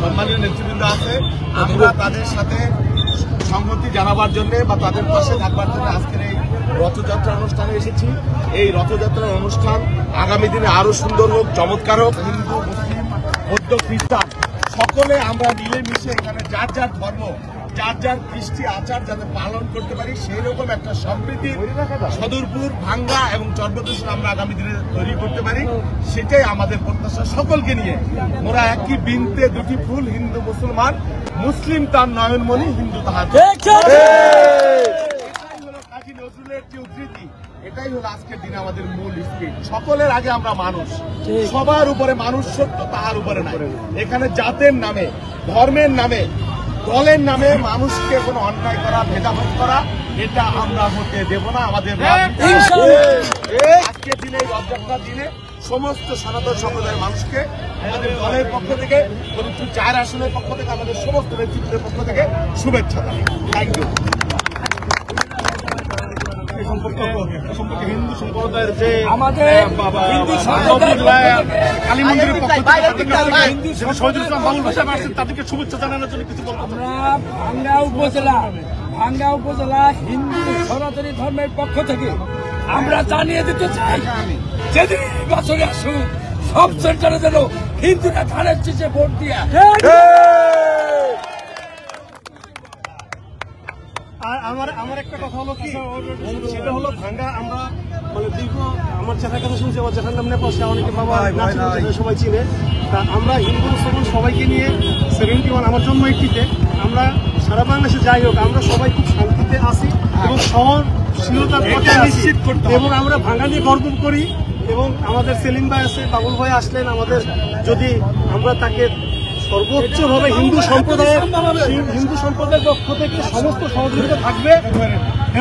সম্মানীয় নেতৃবৃন্দ আছে, আমরা তাদের সাথে সংহতি জানাবার জন্য বা তাদের পাশে থাকবার জন্য আজকের এই রথযাত্রা অনুষ্ঠানে এসেছি। এই রথযাত্রার অনুষ্ঠান আগামী দিনে আরো সুন্দর হোক, চমৎকার হোক। হিন্দু, মুসলিম, বৌদ্ধ, খ্রিস্টান সকলে আমরা মিলেমিশে এখানে যার যার ধর্ম, যার যার কৃষ্টি আচার যাতে পালন করতে পারি, সেই রকম একটা সমৃদ্ধি সদরপুর, ভাঙ্গা এবং চরবদেশে আমরা আগামী দিনে তৈরি করতে পারি, সেটাই আমাদের প্রত্যাশা। সকলকে নিয়ে মোরা একই বিনতে দুটি ফুল, হিন্দু মুসলমান, মুসলিম তার নয়নমণি, হিন্দু তাহার। কাজী নজরুলের যে উদ্ধৃতি, এটাই হলো আজকের দিনে আমাদের মূল স্পিরিট। সকলের আগে আমরা মানুষ, সবার উপরে মানুষ সত্য, তাহার উপরে নাই। এখানে জাতের নামে, ধর্মের নামে, দলের নামে মানুষকে কোনো অন্যায় করা, ভেদাভেদ করা, এটা আমরা হতে দেব না। আমাদের আজকের দিনে, এই রথযাত্রার দিনে সমস্ত সনাতন সম্প্রদায়ের মানুষকে আমাদের দলের পক্ষ থেকে, 4 আসনের পক্ষ থেকে, আমাদের সমস্ত নেতৃত্বের পক্ষ থেকে শুভেচ্ছা জানাই। Thank you. সম্পর্কে হিন্দু সম্প্রদায়ের যে আমাদের কালী মন্দিরের পক্ষ থেকে শহীদুল ইসলাম বাবুল ভাই আসছেন, তাদেরকে শুভেচ্ছা জানানোর জন্য কিছু বলবো। ভাঙ্গা উপজেলা হিন্দু সনাতনী ধর্মের পক্ষ থেকে আমরা জানিয়ে দিতে চাই, যেদিন বছরে আসুন সব সেন্টারে যেন হিন্দুরা ধানের শীষে ভোট দিয়া। আমার একটা কথা হলো কি, সেটা হলো ভাঙ্গা আমরা মানে দীর্ঘ, আমার জেঠার কথা শুনছি, আমার জেঠার নাম নেপাল, অনেকে বাবা সবাই চিনে। তা আমরা হিন্দু মুসলমান সবাইকে নিয়ে 71 আমার জন্ম 80-তে আমরা সারা বাংলাদেশে যাই হোক, আমরা সবাই খুব শান্তিতে আছি এবং সহনশীলতার পথে নিশ্চিত করতে, এবং আমরা ভাঙ্গা নিয়ে গর্ব করি। এবং আমাদের সেলিম ভাই আছে, বাবুল ভাই আসলেন, আমাদের যদি আমরা তাকে সর্বোচ্চভাবে হিন্দু সম্প্রদায়ের পক্ষ থেকে সমস্ত সহযোগিতা থাকবে,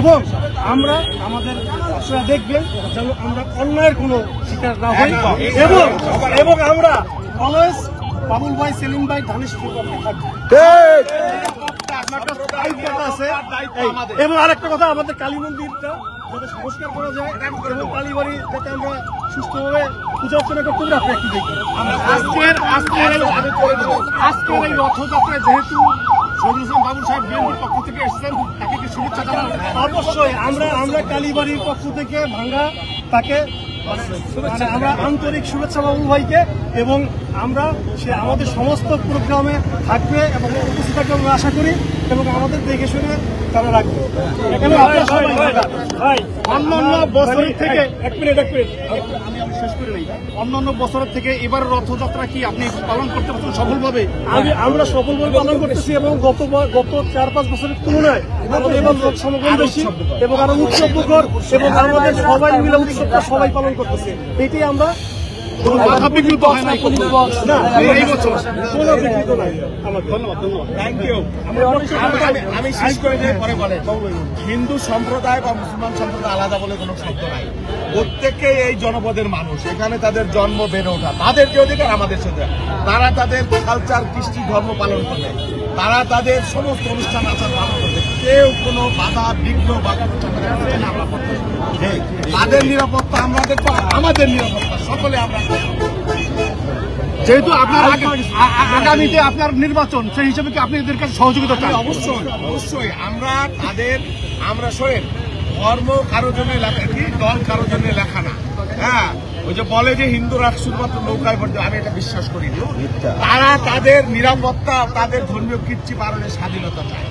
এবং আমরা আমাদের আপনারা দেখবেন যেন আমরা অন্যায়ের কোনো শিকার না হই, এবং আমরা অলওয়েজ বাবুল ভাই, সেলিম ভাই, ধানের পক্ষে থাকবো। আছে। এবং আরেকটা কথা, আমাদের কালী মন্দিরটা যাতে সংস্কার করা যায় এবং কালীবাড়ি যাতে আমরা সুস্থভাবে পূজা অর্চনা করতে পারি, আপনি একটু দেখবেন। আজকের এই রথযাত্রায় যেহেতু শহীদুল ইসলাম বাবুল সাহেব বিএনপির পক্ষ থেকে এসেছেন, তাকে কি শুভেচ্ছা জানান? অবশ্যই আমরা কালীবাড়ির পক্ষ থেকে ভাঙ্গা তাকে আমরা আন্তরিক শুভেচ্ছা বাবুল ভাইকে, এবং আমরা সে আমাদের সমস্ত প্রোগ্রামে থাকবে এবং উপস্থিত থাকবে আমরা আশা করি, এবং আমাদের দেখে শুনে তারা রাখবে। অন্যান্য বছরের থেকে আমি শেষ করে নেই, অন্যান্য বছরের থেকে এবার রথযাত্রা কি আপনি পালন করতে পারছেন সফলভাবে? আমরা সফলভাবে পালন করতেছি, এবং গত 4-5 বছরের তুলনায় এবার রথ সমাগম বেশি এবং আরো উৎসবমুখর, এবং আমাদের সবাই মিলে উৎসবটা সবাই পালন করতেছে। এটাই আমরা আমি শেষ করে দিয়ে পরে বলে, হিন্দু সম্প্রদায় বা মুসলমান সম্প্রদায় আলাদা বলে কোনো শব্দ নাই। প্রত্যেকে এই জনপদের মানুষ, এখানে তাদের জন্ম, বেড়ে ওঠা, তাদের যে অধিকার আমাদের সাথে, তারা তাদের কালচার, কৃষ্টি, ধর্ম পালন করবে, তারা তাদের সমস্ত অনুষ্ঠান আচার পালন করবে, কেউ কোনো বাধা, বিঘ্ন বা আমরা করতে, তাদের নিরাপত্তা আমরা দেখবো, আমাদের নিরাপত্তা সকলে আমরা। যেহেতু আপনার আগামীতে আপনার নির্বাচন, সেই হিসেবে কি আপনি এদের কাছে সহযোগিতা চান? অবশ্যই আমরা শোনেন, ধর্ম কারো জন্য লেখা কি, দল কারো জন্য লেখা না। হ্যাঁ, ওই যে বলে যে হিন্দুরা শুধুমাত্র নৌকায় পড়তে, আমি এটা বিশ্বাস করি। তারা তাদের নিরাপত্তা, তাদের ধর্মীয় কীর্তি পালনের স্বাধীনতা চায়।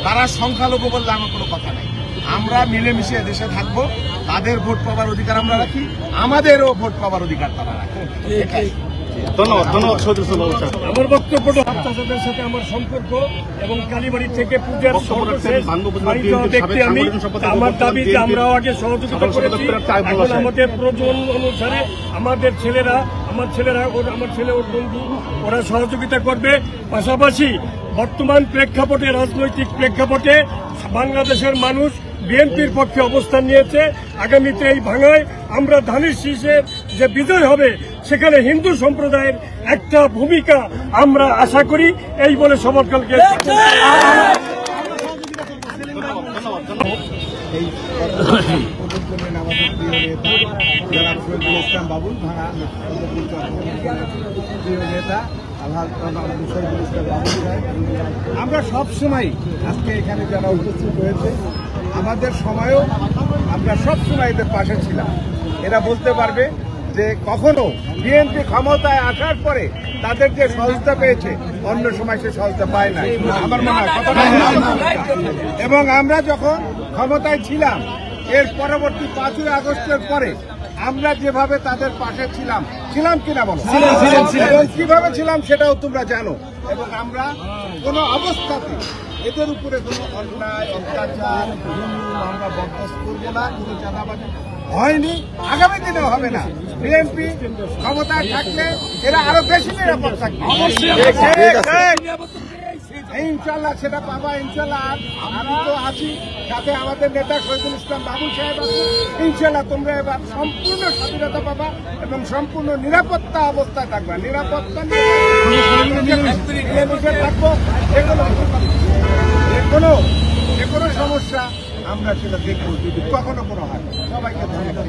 তারা সংখ্যালঘু বললে আমার কোনো কথা নেই। আমরা মিলেমিশে দেশে থাকবো, তাদের ভোট পাওয়ার অধিকার আমরা রাখি, আমাদেরও ভোট পাওয়ার অধিকার তারা রাখে। ধন্যবাদ শহীদুল ইসলাম বাবু সাহেব। আমার বক্তব্য বাচ্চাদের সাথে আমার সম্পর্ক এবং কালীবাড়ি থেকে পূজার দেখতে আমি আমার দাবি যে আমরাও আগে সহযোগিতা করেছি, এখন আমাদের প্রয়োজন অনুসারে আমাদের ছেলেরা, আমার ছেলে ওর বন্ধু, ওরা সহযোগিতা করবে। পাশাপাশি বর্তমান প্রেক্ষাপটে, রাজনৈতিক প্রেক্ষাপটে বাংলাদেশের মানুষ বিএনপির পক্ষে অবস্থান নিয়েছে। আগামীতে এই ভাঙ্গায় আমরা ধানের শীষের যে বিজয় হবে, সেখানে হিন্দু সম্প্রদায়ের একটা ভূমিকা আমরা আশা করি, এই বলে সকলকে ইসলাম বাবুল ভাঙা নেতা আমরা সব সময় আজকে এখানে যারা উপস্থিত হয়েছে আমাদের সময়ও আমরা সব সময় এদের পাশে ছিলাম। এরা বলতে পারবে যে কখনো বিএনপি ক্ষমতায় আসার পরে তাদের যে সহযোগিতা পেয়েছে অন্য সময় সে সহযোগিতা পায় না। আমার মনে হয় কথাটা। এবং আমরা যখন ক্ষমতায় ছিলাম এর পরবর্তী 5ই আগস্টের পরে আমরা যেভাবে তাদের পাশে ছিলাম কিনা বলো, এবং কিভাবে ছিলাম সেটাও তোমরা জানো। এবং আমরা কোনো অবস্থাতে এদের উপরে কোনো অন্যায় অত্যাচার আমরা বরদাস্ত করবো না, কোনো চাঁদাবাজি হয়নি, আগামী দিনেও হবে না। বিএনপি ক্ষমতায় থাকলে এরা আরো বেশি নিরাপদ থাকবে। ইনশাল্লাহ সেটা পাবা, ইনশাল্লাহ। আমি তো আছি, সাথে আমাদের নেতা শহীদুল ইসলাম বাবু সাহেব আছে। ইনশাল্লাহ তোমরা এবার সম্পূর্ণ স্বাধীনতা পাবা এবং সম্পূর্ণ নিরাপত্তা অবস্থায় থাকবা। নিরাপত্তা থাকবো, যে কোনো সমস্যা আমরা সেটা দেখবো যদি কখনো কোনো হয়। সবাইকে ধন্যবাদ।